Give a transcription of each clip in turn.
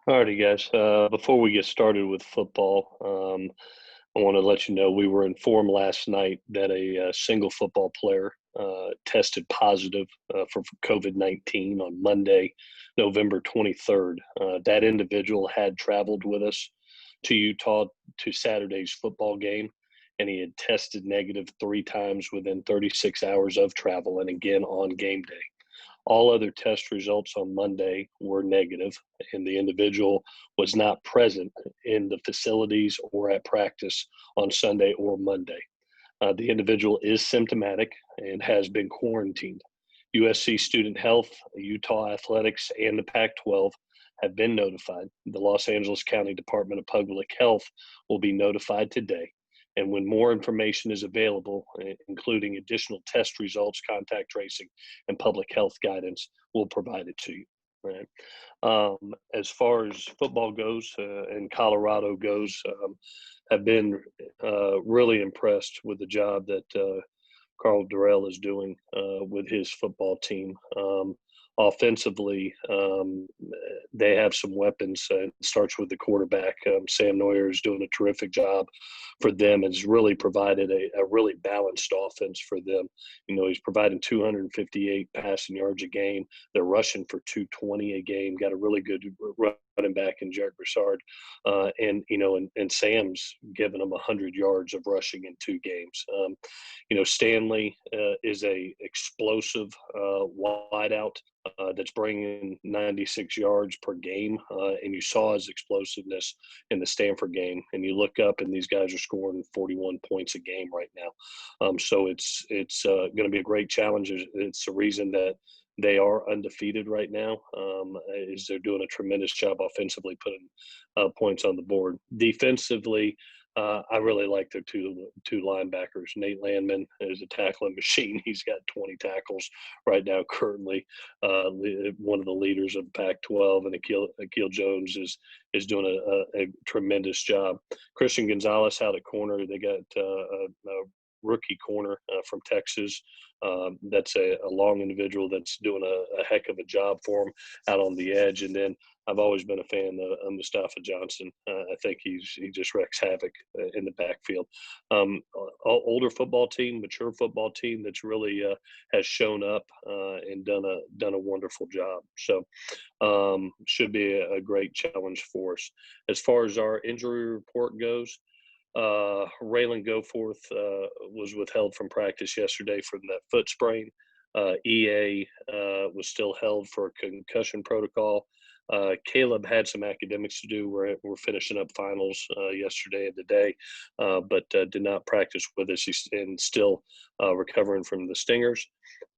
Alrighty, guys. Before we get started with football, I want to let you know we were informed last night that a single football player tested positive for COVID-19 on Monday, November 23rd. That individual had traveled with us to Utah to Saturday's football game, and he had tested negative three times within 36 hours of travel and again on game day. All other test results on Monday were negative, and the individual was not present in the facilities or at practice on Sunday or Monday. The individual is symptomatic and has been quarantined. USC Student Health, Utah Athletics, and the Pac 12 have been notified. The Los Angeles County Department of Public Health will be notified today. And when more information is available, including additional test results, contact tracing, and public health guidance, we'll provide it to you. Right. As far as football goes and Colorado goes, have been really impressed with the job that Carl Durrell is doing with his football team. Offensively, they have some weapons. It starts with the quarterback. Sam Neuer is doing a terrific job for them and has really provided a really balanced offense for them. You know, he's providing 258 passing yards a game. They're rushing for 220 a game. Got a really good running back in Jared Broussard. And Sam's given them 100 yards of rushing in two games. Stanley is a explosive wideout that's bringing 96 yards per game, and you saw his explosiveness in the Stanford game. And you look up, and these guys are scoring 41 points a game right now. So it's going to be a great challenge. It's the reason that they are undefeated right now. Is they're doing a tremendous job offensively, putting points on the board. Defensively, I really like their two linebackers. Nate Landman is a tackling machine. He's got 20 tackles right now currently. One of the leaders of Pac-12, and Akil Jones is doing a tremendous job. Christian Gonzalez out at corner. They got a rookie corner from Texas. That's a long individual that's doing a heck of a job for him out on the edge. And then I've always been a fan of Mustafa Johnson. I think he just wreaks havoc in the backfield. Older football team, mature football team that's really has shown up and done a wonderful job. So should be a great challenge for us. As far as our injury report goes, Raylan Goforth was withheld from practice yesterday from that foot sprain. EA was still held for a concussion protocol. Caleb had some academics to do. We're finishing up finals yesterday and today, but did not practice with us. He's still recovering from the stingers.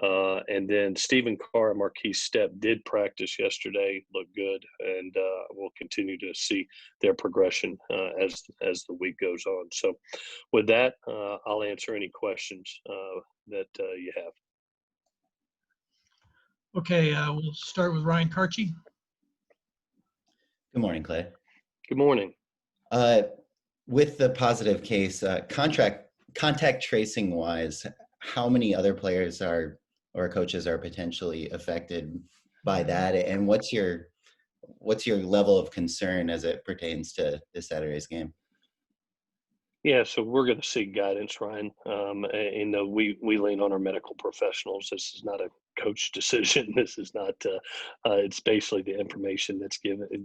And then Stephen Carr and Marquise Stepp did practice yesterday, looked good, and we'll continue to see their progression as the week goes on. So with that, I'll answer any questions that you have. Okay, we'll start with Ryan Karchi. Good morning, Clay. Good morning. With the positive case, contact tracing wise, how many other players or coaches are potentially affected by that? And what's your level of concern as it pertains to this Saturday's game? Yeah, so we're going to seek guidance, Ryan. We lean on our medical professionals. This is not a coach decision. This is not. It's basically the information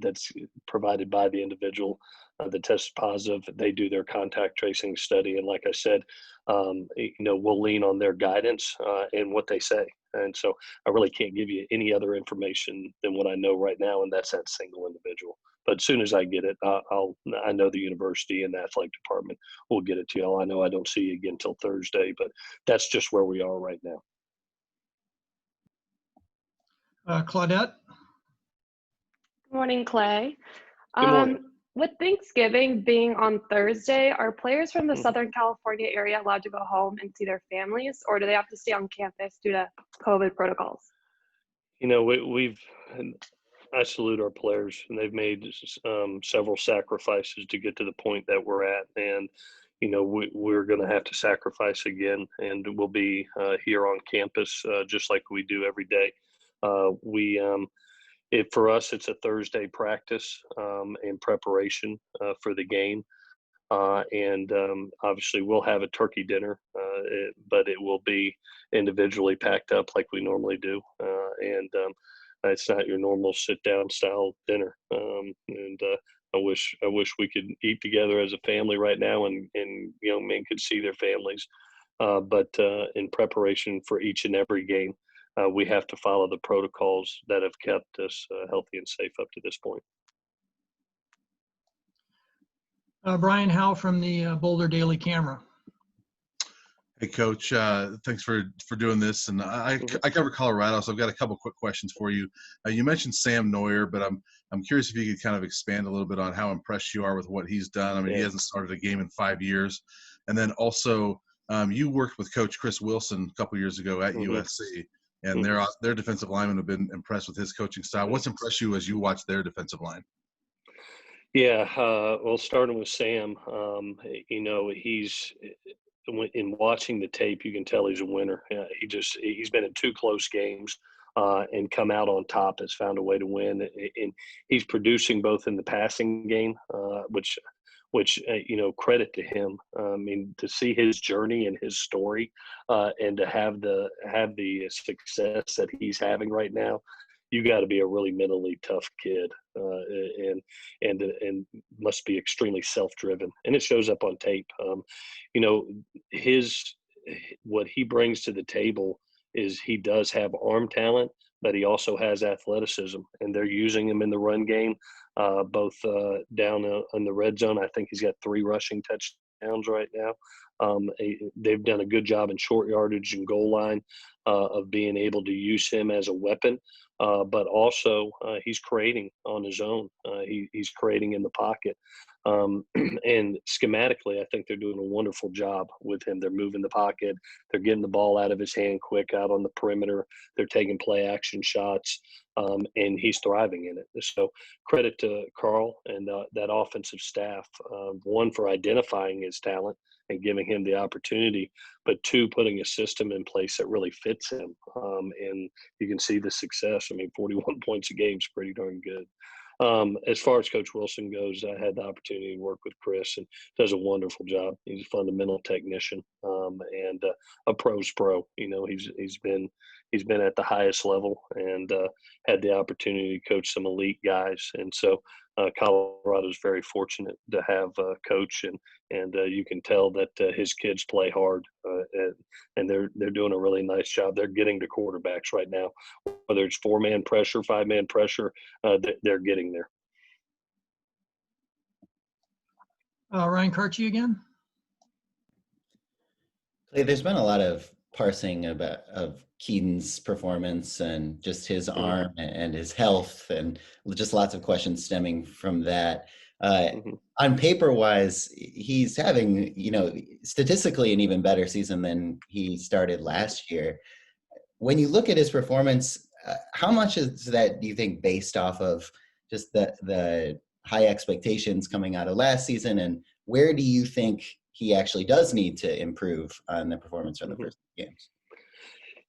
that's provided by the individual that tests positive. They do their contact tracing study, and like I said, we'll lean on their guidance and what they say. And so I really can't give you any other information than what I know right now, and that's that single individual. But as soon as I get it, I know the university and the athletic department will get it to you. I know I don't see you again until Thursday, but that's just where we are right now. Claudette? Good morning, Clay. Good morning. With Thanksgiving being on Thursday, are players from the Southern California area allowed to go home and see their families, or do they have to stay on campus due to COVID protocols? I salute our players, and they've made several sacrifices to get to the point that we're at. And, we're going to have to sacrifice again, and we'll be here on campus just like we do every day. For us, it's a Thursday practice in preparation for the game. And obviously, we'll have a turkey dinner, but it will be individually packed up like we normally do. And it's not your normal sit-down style dinner. And I wish we could eat together as a family right now, and young men could see their families. But in preparation for each and every game, we have to follow the protocols that have kept us healthy and safe up to this point. Brian Howe from the Boulder Daily Camera. Hey, Coach. Thanks for doing this. And I cover Colorado, so I've got a couple quick questions for you. You mentioned Sam Neuer, but I'm curious if you could kind of expand a little bit on how impressed you are with what he's done. I mean, he hasn't started a game in 5 years. And then also, you worked with Coach Chris Wilson a couple years ago at USC, and their defensive linemen have been impressed with his coaching style. What's impressed you as you watch their defensive line? Yeah, well, starting with Sam, he's in watching the tape, you can tell he's a winner. He's been in 2 close games and come out on top. Has found a way to win, and he's producing both in the passing game, which credit to him. I mean, to see his journey and his story, and to have the success that he's having right now. You got to be a really mentally tough kid, and must be extremely self-driven, and it shows up on tape. What he brings to the table is he does have arm talent, but he also has athleticism, and they're using him in the run game, both down in the red zone. I think he's got 3 rushing touchdowns right now. They've done a good job in short yardage and goal line of being able to use him as a weapon. But also he's creating on his own. He's creating in the pocket. And schematically, I think they're doing a wonderful job with him. They're moving the pocket. They're getting the ball out of his hand quick out on the perimeter. They're taking play action shots, and he's thriving in it. So credit to Carl and that offensive staff, one, for identifying his talent and giving him the opportunity, but 2, putting a system in place that really fits him. And you can see the success. I mean, 41 points a game is pretty darn good. As far as Coach Wilson goes, I had the opportunity to work with Chris, and does a wonderful job. He's a fundamental technician, and a pro's pro. He's been at the highest level, and had the opportunity to coach some elite guys. And so Colorado is very fortunate to have a coach, and you can tell that his kids play hard, and they're doing a really nice job. They're getting to quarterbacks right now, whether it's 4-man pressure, 5-man pressure, they're getting there. Ryan Karchi again. Clay, there's been a lot of parsing of Keaton's performance and just his arm and his health, and just lots of questions stemming from that. On paper wise, he's having, statistically an even better season than he started last year. When you look at his performance, how much is that, do you think, based off of just the high expectations coming out of last season, and where do you think he actually does need to improve on the performance from the first games?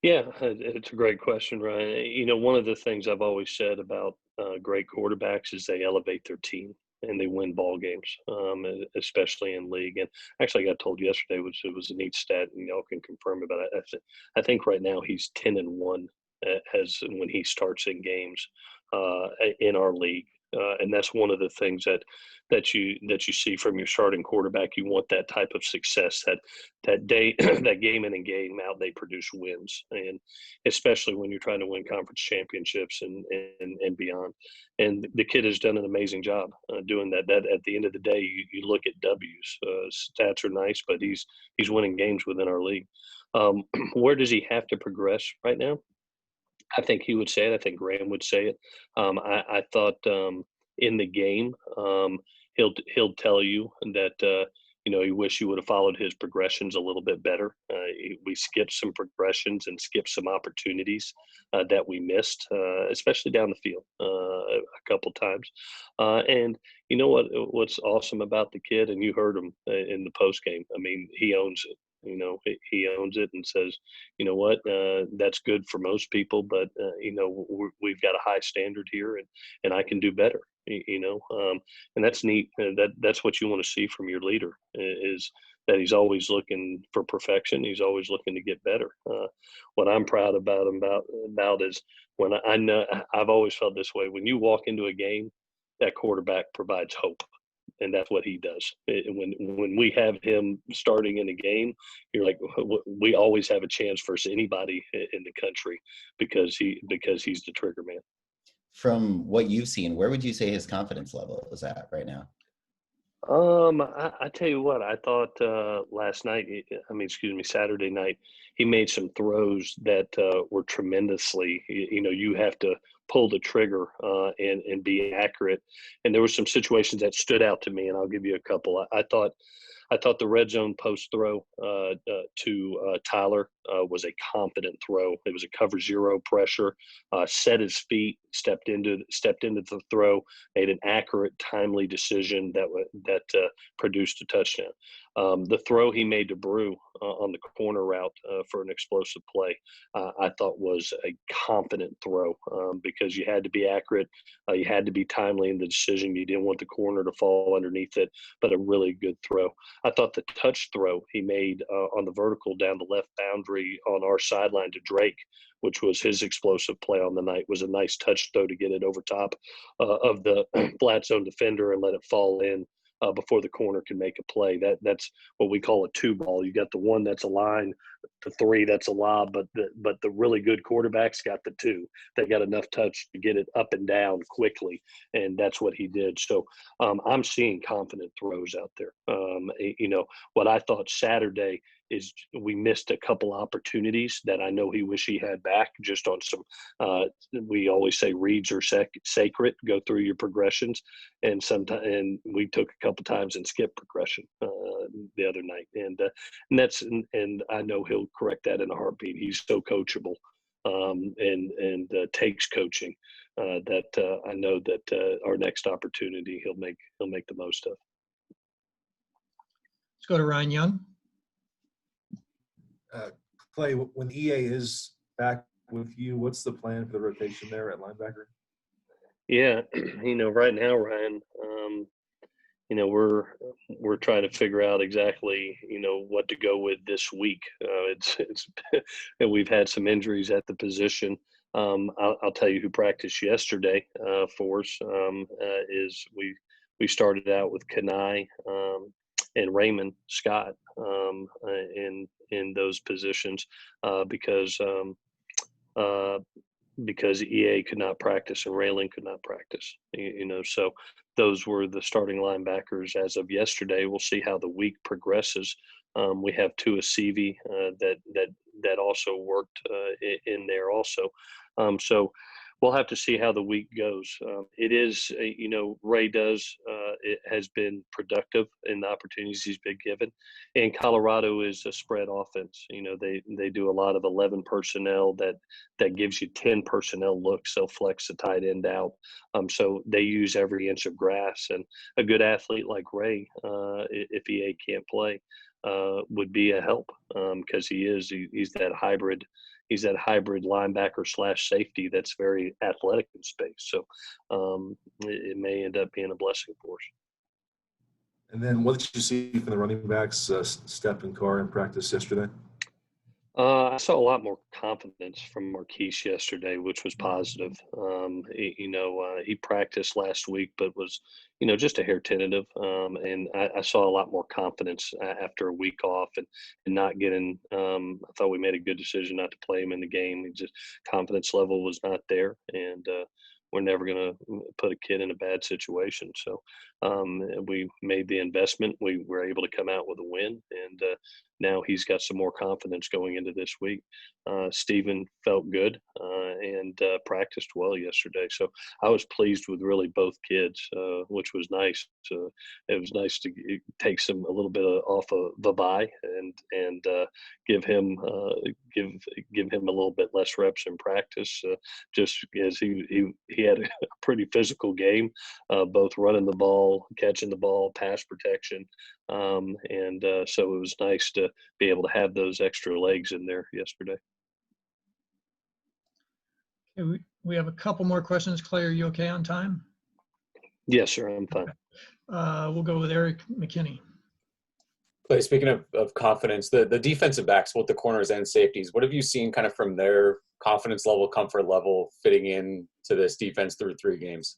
Yeah, it's a great question, Ryan. One of the things I've always said about great quarterbacks is they elevate their team and they win ball games, especially in league. And actually, I got told yesterday, which it was a neat stat, and y'all can confirm about it. I think right now he's 10-1 when he starts in games in our league. And that's one of the things that you see from your starting quarterback. You want that type of success, that day, that game in and game out, they produce wins, and especially when you're trying to win conference championships and beyond. And the kid has done an amazing job doing that. That at the end of the day, you look at W's. Stats are nice, but he's winning games within our league. Where does he have to progress right now? I think he would say it. I think Graham would say it. I thought in the game, he'll tell you that he wish he would have followed his progressions a little bit better. We skipped some progressions and skipped some opportunities that we missed, especially down the field a couple times. And you know what's awesome about the kid, and you heard him in the post game. I mean, he owns it. He owns it and says, you know what, that's good for most people, but we've got a high standard here, and I can do better. And that's neat. That's what you want to see from your leader, is that he's always looking for perfection. He's always looking to get better. What I'm proud about is when I know, I've always felt this way. When you walk into a game, that quarterback provides hope, and that's what he does. When we have him starting in a game, you're like, we always have a chance versus anybody in the country because he's the trigger man. From what you've seen, where would you say his confidence level is at right now? I tell you what, I thought Saturday night, he made some throws that were tremendously, you have to pull the trigger and be accurate. And there were some situations that stood out to me, and I'll give you a couple. I thought the red zone post throw to Tyler was a confident throw. It was a cover zero pressure, set his feet, stepped into the throw, made an accurate, timely decision that produced a touchdown. The throw he made to Brew on the corner route for an explosive play, I thought was a confident throw because you had to be accurate, you had to be timely in the decision. You didn't want the corner to fall underneath it, but a really good throw. I thought the touch throw he made on the vertical down the left boundary on our sideline to Drake, which was his explosive play on the night, was a nice touch throw to get it over top of the flat zone defender and let it fall in before the corner can make a play. That's what we call a two ball. You got the one that's a line, the three that's a lob, but the really good quarterbacks got the two. They got enough touch to get it up and down quickly, and that's what he did. So I'm seeing confident throws out there. What I thought Saturday is we missed a couple opportunities that I know he wish he had back, just on some we always say reads are sacred, go through your progressions, and we took a couple times and skipped progression the other night, and I know he'll correct that in a heartbeat. He's so coachable and takes coaching that I know that our next opportunity he'll make the most of. Let's go to Ryan Young. Clay, when EA is back with you, what's the plan for the rotation there at linebacker? Yeah, right now, Ryan, we're trying to figure out exactly, what to go with this week. It's and we've had some injuries at the position. I'll tell you who practiced yesterday for us is we started out with Kanai and Raymond Scott in those positions because EA could not practice and Raylan could not practice. So those were the starting linebackers as of yesterday. We'll see how the week progresses. We have Tua Seavey that also worked in there also. So we'll have to see how the week goes. It is, Ray it has been productive in the opportunities he's been given. And Colorado is a spread offense. They do a lot of 11 personnel that gives you 10 personnel looks. They'll flex the tight end out. So they use every inch of grass. And a good athlete like Ray, if EA can't play, would be a help because he's that hybrid. He's that hybrid linebacker / safety that's very athletic in space. So it may end up being a blessing for us. And then what did you see from the running backs, Steph and Carr, in practice yesterday? I saw a lot more confidence from Marquise yesterday, which was positive. He practiced last week, but was, just a hair tentative. And I saw a lot more confidence after a week off and not getting. I thought we made a good decision not to play him in the game. Just confidence level was not there, and we're never going to put a kid in a bad situation. So we made the investment. We were able to come out with a win, and now he's got some more confidence going into this week. Steven felt good and practiced well yesterday. So I was pleased with really both kids, which was nice. It was nice to take a little bit off of the bye and give him a little bit less reps in practice, just as he had a pretty physical game, both running the ball, catching the ball, pass protection. So it was nice to be able to have those extra legs in there yesterday. Okay, we have a couple more questions. Clay, are you okay on time? Yes, sir. I'm fine. We'll go with Eric McKinney. Clay, speaking of confidence, the defensive backs, both the corners and safeties, what have you seen kind of from their confidence level, comfort level fitting in to this defense through 3 games?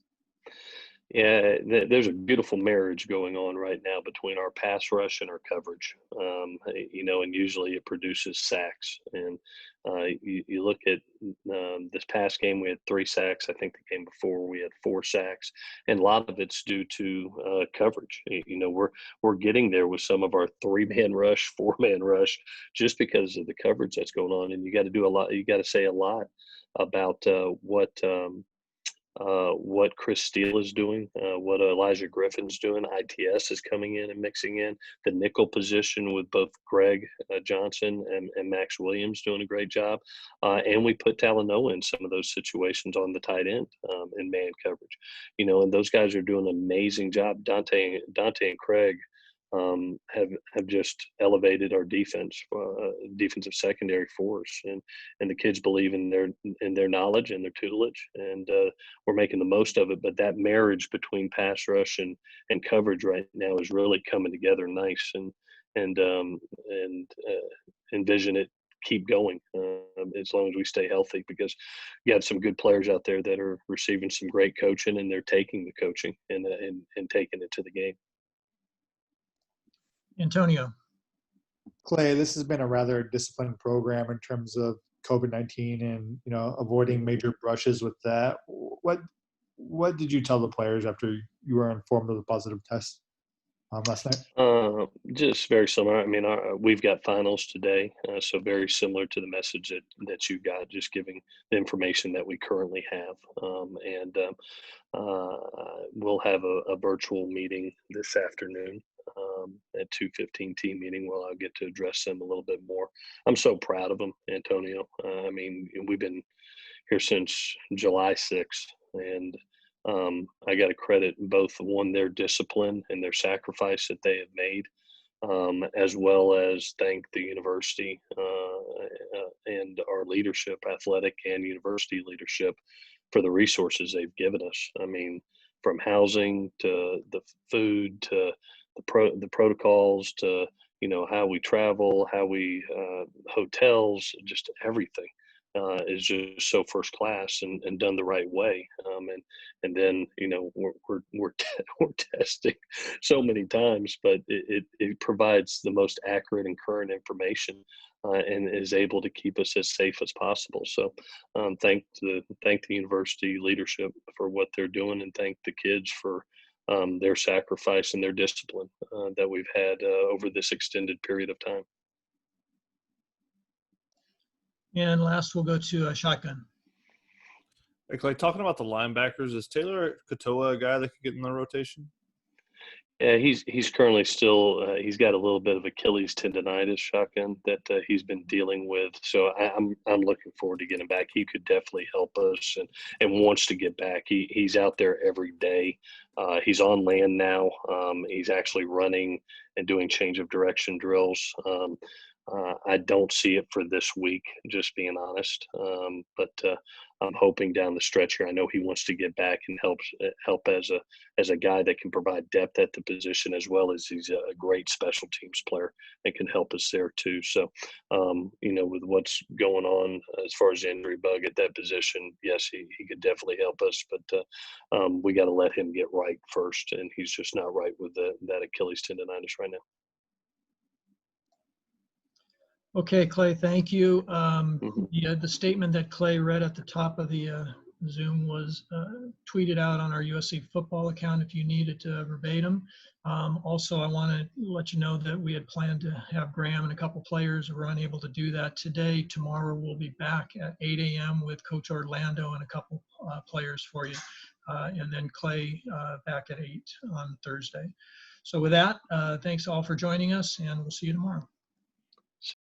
Yeah, there's a beautiful marriage going on right now between our pass rush and our coverage. And usually it produces sacks. And you look at this past game, we had 3 sacks. I think the game before we had 4 sacks, and a lot of it's due to coverage. We're getting there with some of our 3-man rush, 4-man rush, just because of the coverage that's going on. And you got to do a lot. You got to say a lot about what Chris Steele is doing, what Elijah Griffin's doing. ITS is coming in and mixing in the nickel position with both Greg Johnson and Max Williams doing a great job. And we put Talanoa in some of those situations on the tight end in man coverage. And those guys are doing an amazing job. Dante and Craig have just elevated our defensive secondary force, and the kids believe in their knowledge and their tutelage, and we're making the most of it. But that marriage between pass rush and coverage right now is really coming together nice, and envision it keep going as long as we stay healthy, because you got some good players out there that are receiving some great coaching, and they're taking the coaching and taking it to the game. Antonio. Clay, this has been a rather disciplined program in terms of COVID-19 and avoiding major brushes with that. What did you tell the players after you were informed of the positive test last night? Just very similar. I mean, we've got finals today, so very similar to the message that you got, just giving the information that we currently have. We'll have a virtual meeting this afternoon at 2:15 team meeting, where I'll get to address them a little bit more. I'm so proud of them, Antonio. I mean, we've been here since July 6th, and I got to credit both their discipline and their sacrifice that they have made, as well as thank the university and our leadership, athletic and university leadership, for the resources they've given us. I mean, from housing to the food to the protocols to how we travel, how we hotels, just everything is just so first class and done the right way. And then we're testing so many times, but it provides the most accurate and current information and is able to keep us as safe as possible. So thank the university leadership for what they're doing, and thank the kids for their sacrifice and their discipline that we've had over this extended period of time. And last, we'll go to Shotgun. Hey, Clay, talking about the linebackers, is Taylor Katoa a guy that could get in the rotation? Yeah, he's currently still he's got a little bit of Achilles tendonitis, Shotgun, that he's been dealing with. So I'm looking forward to getting back. He could definitely help us and wants to get back. He's out there every day. He's on land now. He's actually running and doing change of direction drills. I don't see it for this week, just being honest. But I'm hoping down the stretch here. I know he wants to get back and help as a guy that can provide depth at the position, as well as he's a great special teams player and can help us there too. So, with what's going on as far as the injury bug at that position, yes, he could definitely help us, but we got to let him get right first, and he's just not right with that Achilles tendonitis right now. Okay, Clay, thank you. The statement that Clay read at the top of the Zoom was tweeted out on our USC football account if you need it verbatim. Also, I want to let you know that we had planned to have Graham and a couple players who were unable to do that today. Tomorrow we'll be back at 8 a.m. with Coach Orlando and a couple players for you. And then Clay back at 8 on Thursday. So with that, thanks all for joining us, and we'll see you tomorrow.